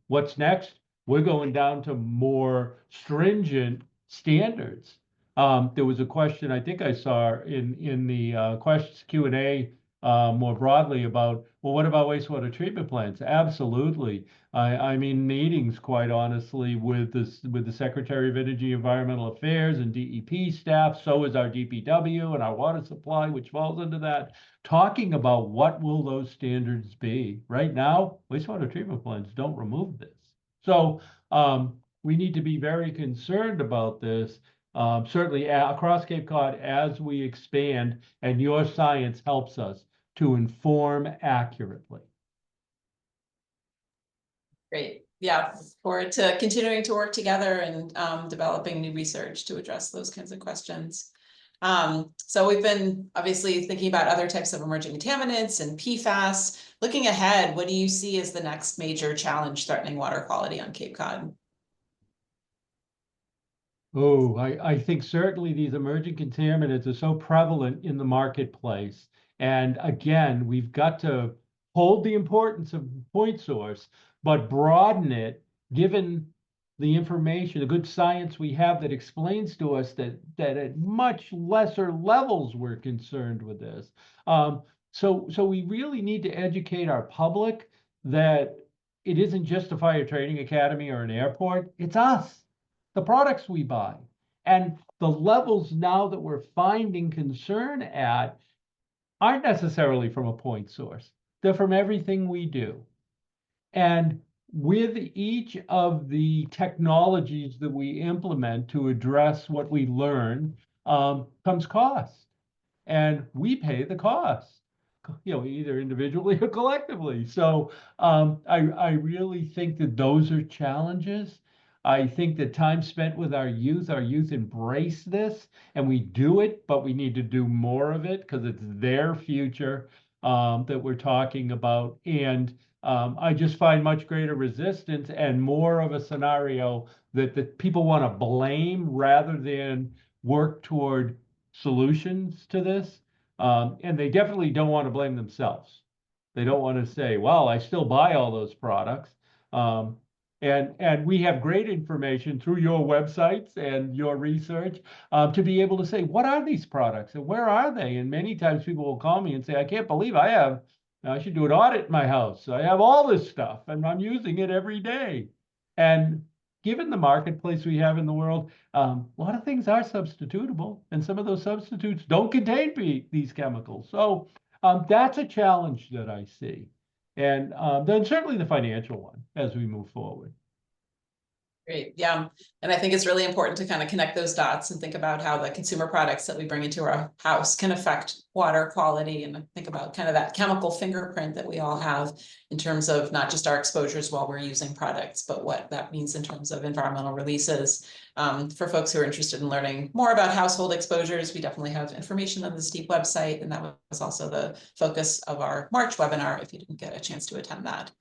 what's next? We're going down to more stringent standards. There was a question I think I saw in the questions Q&A more broadly about, well, what about wastewater treatment plants? Absolutely. I mean, meetings, quite honestly, with the Secretary of Energy, Environmental Affairs, and DEP staff. So is our DPW and our water supply, which falls into that, talking about what will those standards be. Right now, wastewater treatment plants don't remove this. So we need to be very concerned about this. Certainly across Cape Cod, as we expand, and your science helps us to inform accurately. Great. Yeah, forward to continuing to work together and developing new research to address those kinds of questions. So we've been obviously thinking about other types of emerging contaminants and PFAS. Looking ahead, what do you see as the next major challenge threatening water quality on Cape Cod? Oh, I think certainly these emerging contaminants are so prevalent in the marketplace. And again, we've got to hold the importance of point source, but broaden it, given the information, the good science we have that explains to us that at much lesser levels we're concerned with this. So we really need to educate our public that it isn't just a fire training academy or an airport, it's us, the products we buy. And the levels now that we're finding concern at aren't necessarily from a point source. They're from everything we do. And with each of the technologies that we implement to address what we learn comes cost. And we pay the cost, either individually or collectively. So I really think that those are challenges. I think that time spent with our youth embrace this, and we do it, but we need to do more of it because it's their future that we're talking about. And I just find much greater resistance and more of a scenario that people want to blame rather than work toward solutions to this. And they definitely don't want to blame themselves. They don't want to say, well, I still buy all those products. And we have great information through your websites and your research to be able to say, what are these products and where are they? And many times people will call me and say, I can't believe I should do an audit in my house. I have all this stuff and I'm using it every day. And given the marketplace we have in the world, a lot of things are substitutable, and some of those substitutes don't contain these chemicals. So that's a challenge that I see. And then certainly the financial one as we move forward. Great, yeah, and I think it's really important to kind of connect those dots and think about how the consumer products that we bring into our house can affect water quality, and think about kind of that chemical fingerprint that we all have in terms of not just our exposures while we're using products, but what that means in terms of environmental releases. For folks who are interested in learning more about household exposures, we definitely have information on the STEEP website, and that was also the focus of our March webinar if you didn't get a chance to attend that.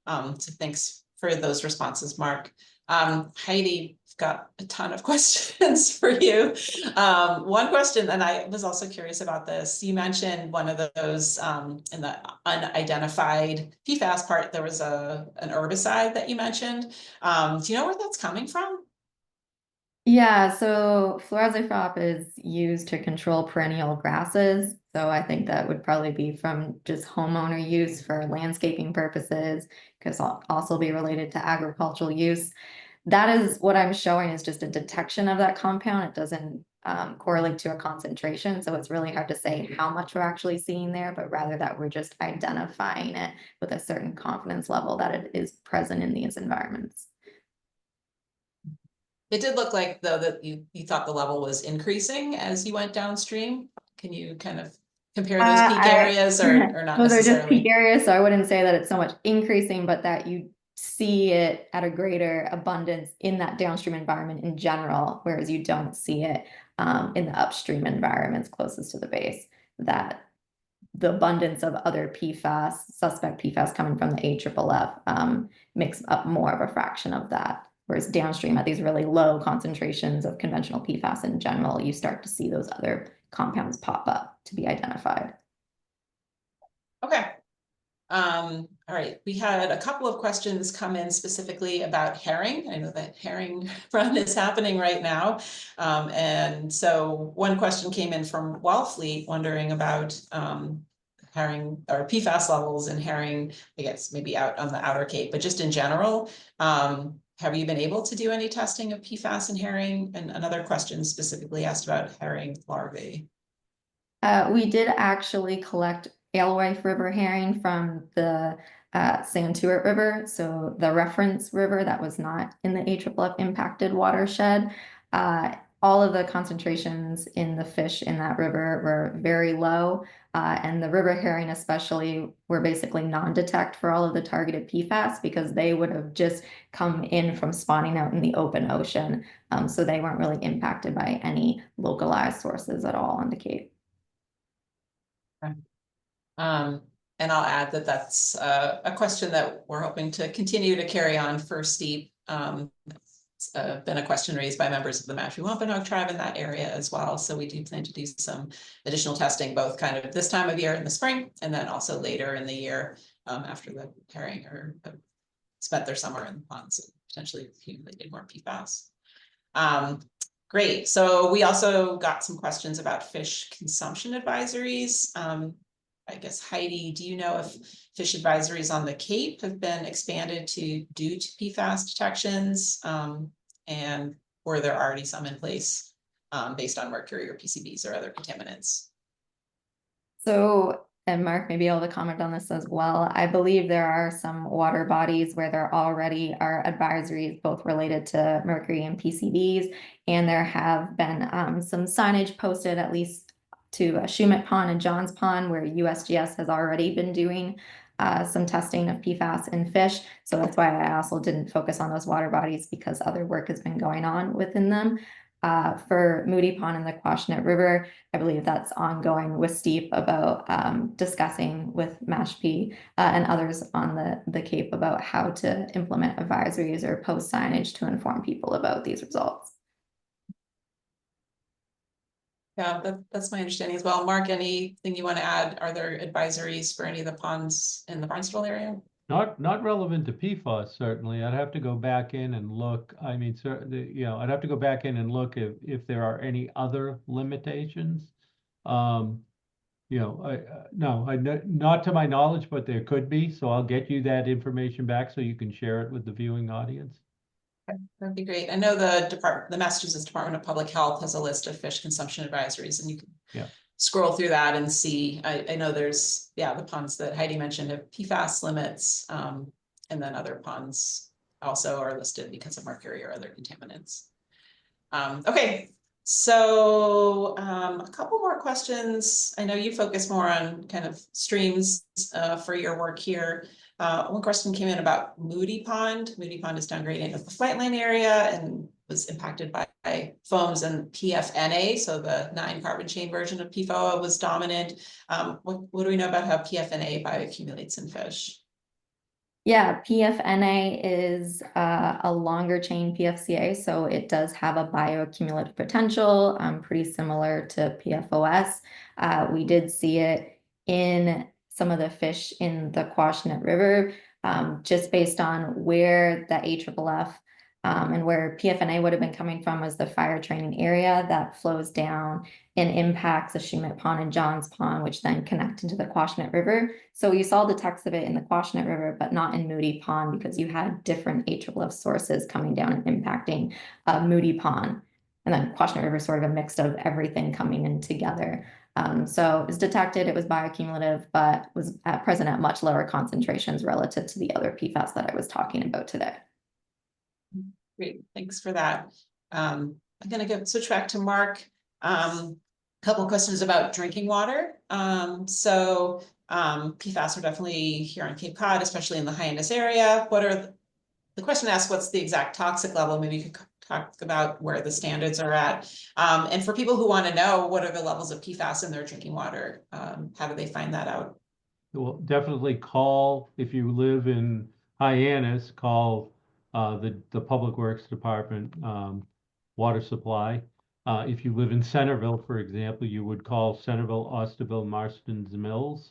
So thanks for those responses, Mark. Heidi, I've got a ton of questions for you. One question, and I was also curious about this. You mentioned one of those in the unidentified PFAS part, there was an herbicide that you mentioned. Do you know where that's coming from? Yeah, so flurazephrop is used to control perennial grasses. So I think that would probably be from just homeowner use for landscaping purposes, because also be related to agricultural use. That is what I'm showing is just a detection of that compound. It doesn't correlate to a concentration. So it's really hard to say how much we're actually seeing there, but rather that we're just identifying it with a certain confidence level that it is present in these environments. It did look like, though, that you thought the level was increasing as you went downstream. Can you kind of compare those peak areas or not those are just necessarily? peak areas, so I wouldn't say that it's so much increasing, but that you see it at a greater abundance in that downstream environment in general, whereas you don't see it in the upstream environments closest to the base. That the abundance of other PFAS, suspect PFAS coming from the AFFF makes up more of a fraction of that. Whereas downstream at these really low concentrations of conventional PFAS in general, you start to see those other compounds pop up to be identified. Okay. All right, we had a couple of questions come in specifically about herring. I know that herring run is happening right now. And so one question came in from Wellfleet wondering about herring or PFAS levels in herring, I guess maybe out on the outer Cape, but just in general. Have you been able to do any testing of PFAS in herring? And another question specifically asked about herring larvae. We did actually collect Alewife River herring from the Santuit River, so the reference river that was not in the AFFF impacted watershed. All of the concentrations in the fish in that river were very low, and the river herring especially were basically non-detect for all of the targeted PFAS because they would have just come in from spawning out in the open ocean, so they weren't really impacted by any localized sources at all on the Cape. And I'll add that that's a question that we're hoping to continue to carry on for STEEP. It's been a question raised by members of the Mashpee Wampanoag tribe in that area as well. So we do plan to do some additional testing, both kind of this time of year in the spring, and then also later in the year after the herring have spent their summer in the ponds and potentially accumulated more PFAS. Great. So we also got some questions about fish consumption advisories. I guess, Heidi, do you know if fish advisories on the Cape have been expanded due to PFAS detections? And were there already some in place based on mercury or PCBs or other contaminants? So, and Mark may be able to comment on this as well. I believe there are some water bodies where there already are advisories both related to mercury and PCBs, and there have been some signage posted at least to Shumet Pond and Johns Pond, where USGS has already been doing some testing of PFAS in fish. So that's why I also didn't focus on those water bodies, because other work has been going on within them. For Moody Pond and the Quashnet River, I believe that's ongoing with STEEP about discussing with Mashpee and others on the Cape about how to implement advisories or post signage to inform people about these results. Yeah, that's my understanding as well. Mark, anything you want to add? Are there advisories for any of the ponds in the Barnstable area? Not relevant to PFAS, certainly. I'd have to go back in and look. I mean, certainly, I'd have to go back in and look if there are any other limitations. No, not to my knowledge, but there could be. So I'll get you that information back so you can share it with the viewing audience. That'd be great. I know the Massachusetts Department of Public Health has a list of fish consumption advisories, and you can scroll through that and see. I know there's the ponds that Heidi mentioned have PFAS limits, and then other ponds also are listed because of mercury or other contaminants. Okay, so a couple more questions. I know you focus more on kind of streams for your work here. One question came in about Moody Pond. Moody Pond is downgrading of the flightline area and was impacted by foams and PFNA. So the 9 carbon chain version of PFOA was dominant. What do we know about how PFNA bioaccumulates in fish? Yeah, PFNA is a longer chain PFCA, so it does have a bioaccumulative potential, pretty similar to PFOS. We did see it in some of the fish in the Quashnet River, just based on where the AFFF and where PFNA would have been coming from was the fire training area that flows down and impacts the Shumet Pond and Johns Pond, which then connect into the Quashnet River. So you saw the text of it in the Quashnet River, but not in Moody Pond because you had different AFFF sources coming down and impacting Moody Pond. And then Quashnet River is sort of a mix of everything coming in together. So it was detected, it was bioaccumulative, but was present at much lower concentrations relative to the other PFAS that I was talking about today. Great, thanks for that. I'm going to switch back to Mark. Couple of questions about drinking water. PFAS are definitely here on Cape Cod, especially in the Hyannis area. The question asks, what's the exact toxic level? Maybe you could talk about where the standards are at. And for people who want to know what are the levels of PFAS in their drinking water, how do they find that out? Well, definitely call, if you live in Hyannis, call the Public Works Department water supply. If you live in Centerville, for example, you would call Centerville, Osterville, Marston's Mills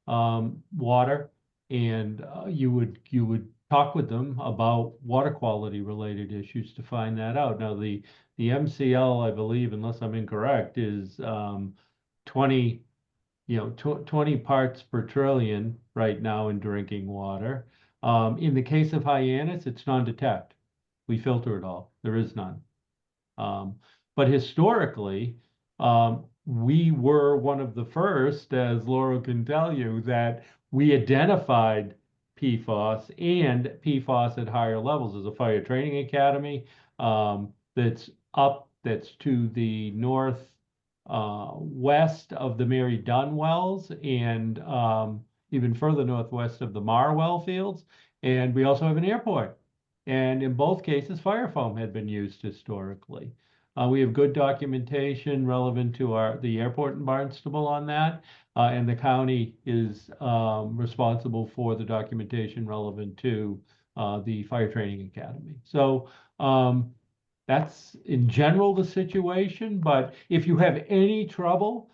water, and you would talk with them about water quality related issues to find that out. Now the MCL, I believe, unless I'm incorrect, is 20 parts per trillion right now in drinking water. In the case of Hyannis, it's non-detect. We filter it all. There is none. But historically, we were one of the first, as Laurel can tell you, that we identified PFAS and PFAS at higher levels. There's a fire training academy that's to the north west of the Mary Dunn wells and even further northwest of the Mar well fields. And we also have an airport. And in both cases, fire foam had been used historically. We have good documentation relevant to the airport in Barnstable on that. And the county is responsible for the documentation relevant to the fire training academy. So that's in general the situation, but if you have any trouble,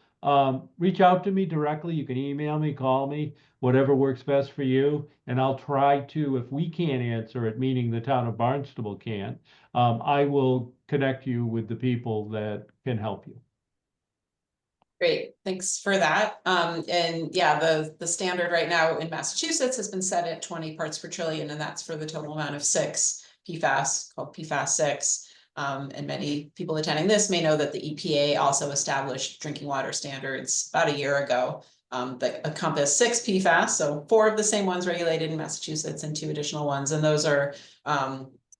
reach out to me directly. You can email me, call me, whatever works best for you. And I'll try to, if we can't answer it, meaning the town of Barnstable can't, I will connect you with the people that can help you. Great, thanks for that. And yeah, the standard right now in Massachusetts has been set at 20 parts per trillion, and that's for the total amount of 6 PFAS, called PFAS 6. And many people attending this may know that the EPA also established drinking water standards about a year ago that encompass 6 PFAS. So 4 of the same ones regulated in Massachusetts and 2 additional ones. And those are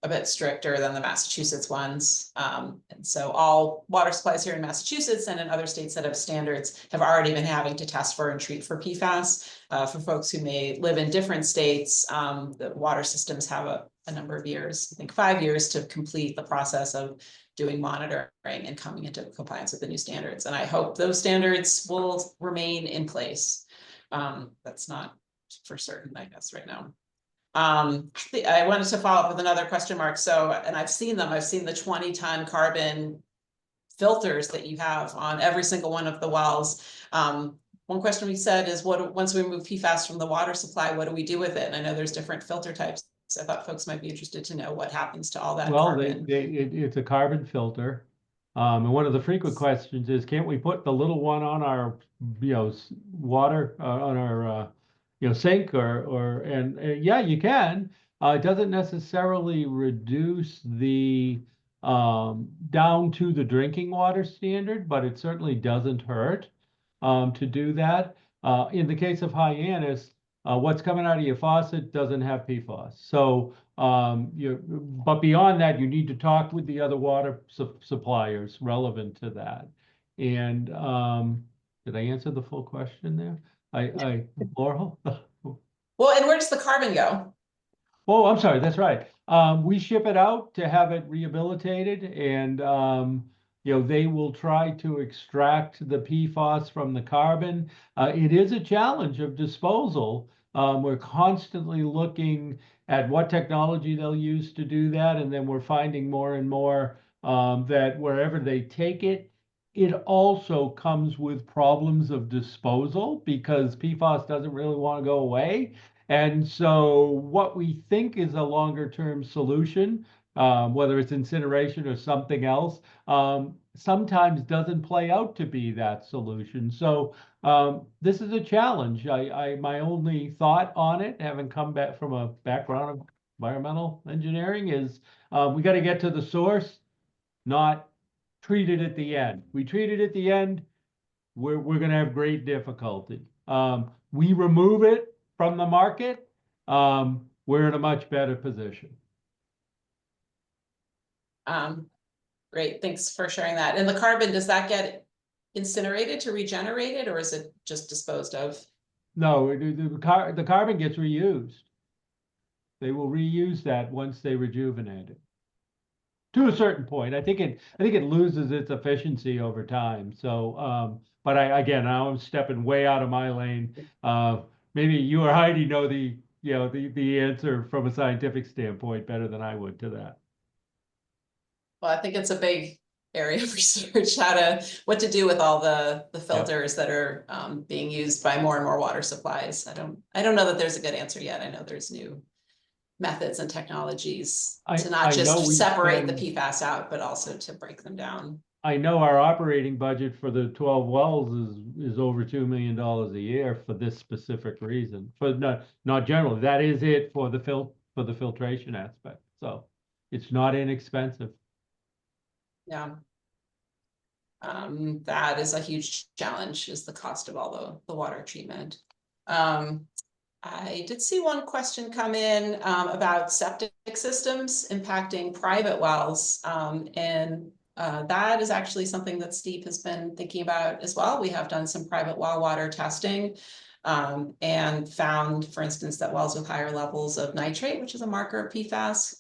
a bit stricter than the Massachusetts ones. And so all water supplies here in Massachusetts and in other states that have standards have already been having to test for and treat for PFAS. For folks who may live in different states, the water systems have a number of years, I think 5 years, to complete the process of doing monitoring and coming into compliance with the new standards. And I hope those standards will remain in place. That's not for certain, I guess, right now. I wanted to follow up with another question, Mark. So, and I've seen them, I've seen the 20-ton carbon filters that you have on every single one of the wells. One question we said is, once we remove PFAS from the water supply, what do we do with it? And I know there's different filter types. So I thought folks might be interested to know what happens to all that carbon. It's a carbon filter. And one of the frequent questions is, can't we put the little one on our, water, on our, sink and yeah, you can. It doesn't necessarily reduce the down to the drinking water standard, but it certainly doesn't hurt to do that. In the case of Hyannis, what's coming out of your faucet doesn't have PFAS. So But beyond that, you need to talk with the other water suppliers relevant to that. And did I answer the full question there? Laurel? Well, and where does the carbon go? Oh, I'm sorry, that's right. We ship it out to have it rehabilitated, and they will try to extract the PFAS from the carbon. It is a challenge of disposal. We're constantly looking at what technology they'll use to do that, and then we're finding more and more that wherever they take it, it also comes with problems of disposal because PFAS doesn't really want to go away. And so what we think is a longer term solution, whether it's incineration or something else, sometimes doesn't play out to be that solution. So this is a challenge. My only thought on it, having come back from a background of environmental engineering, is we got to get to the source, not treat it at the end. We treat it at the end, we're going to have great difficulty. We remove it from the market, we're in a much better position. Great, thanks for sharing that. And the carbon, does that get incinerated to regenerate it, or is it just disposed of? No, the carbon gets reused. They will reuse that once they rejuvenate it. To a certain point. I think it loses its efficiency over time. So but now I'm stepping way out of my lane. Maybe you or Heidi know the answer from a scientific standpoint better than I would to that. Well, I think it's a big area of research, what to do with all the filters that are being used by more and more water supplies. I don't know that there's a good answer yet. I know there's new methods and technologies to not just separate the PFAS out, but also to break them down. I know our operating budget for the 12 wells is over $2 million a year for this specific reason. For not generally, that is it for the filtration aspect. So it's not inexpensive. Yeah. That is a huge challenge, is the cost of all the water treatment. I did see one question come in about septic systems impacting private wells. That is actually something that Steve has been thinking about as well. We have done some private well water testing and found, for instance, that wells with higher levels of nitrate, which is a marker of PFAS,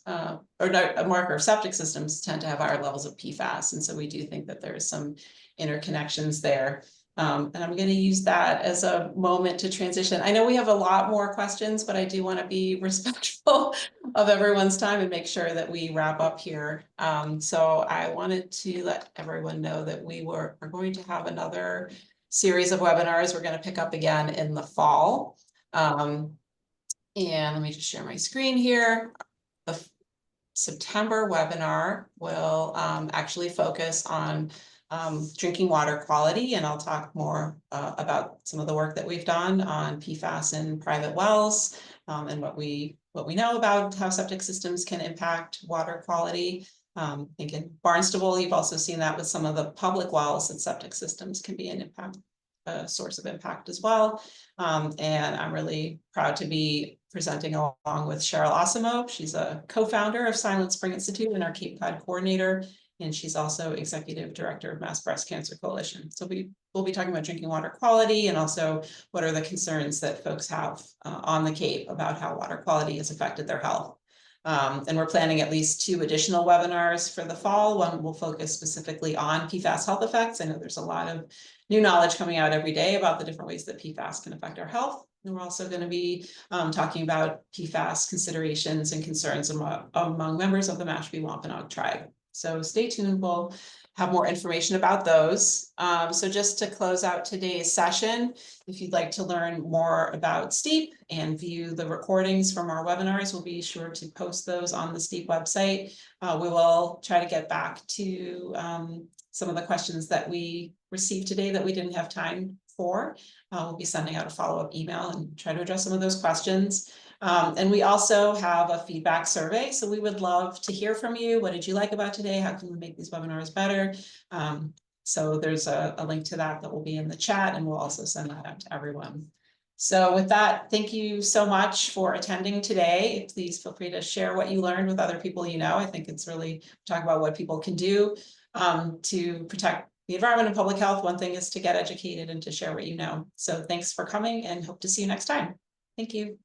or a marker of septic systems, tend to have higher levels of PFAS. And so we do think that there's some interconnections there. And I'm going to use that as a moment to transition. I know we have a lot more questions, but I do want to be respectful of everyone's time and make sure that we wrap up here. So I wanted to let everyone know that are going to have another series of webinars. We're going to pick up again in the fall. And let me just share my screen here. The September webinar will actually focus on drinking water quality, and I'll talk more about some of the work that we've done on PFAS in private wells and what we know about how septic systems can impact water quality. I think in Barnstable, you've also seen that with some of the public wells, and septic systems can be a source of impact as well. And I'm really proud to be presenting along with Cheryl Osimo. She's a co-founder of Silent Spring Institute and our Cape Cod coordinator. And she's also executive director of Mass Breast Cancer Coalition. So we'll be talking about drinking water quality and also what are the concerns that folks have on the Cape about how water quality has affected their health. And we're planning at least 2 additional webinars for the fall. One will focus specifically on PFAS health effects. I know there's a lot of new knowledge coming out every day about the different ways that PFAS can affect our health. And we're also going to be talking about PFAS considerations and concerns among members of the Mashpee Wampanoag tribe. So stay tuned, we'll have more information about those. So just to close out today's session, if you'd like to learn more about STEEP and view the recordings from our webinars, we'll be sure to post those on the STEEP website. We will try to get back to some of the questions that we received today that we didn't have time for. We'll be sending out a follow-up email and try to address some of those questions. And we also have a feedback survey. So we would love to hear from you. What did you like about today? How can we make these webinars better? So there's a link to that will be in the chat, and we'll also send that out to everyone. So with that, thank you so much for attending today. Please feel free to share what you learned with other people you know. I think it's really talk about what people can do to protect the environment and public health. One thing is to get educated and to share what you know. So thanks for coming and hope to see you next time. Thank you.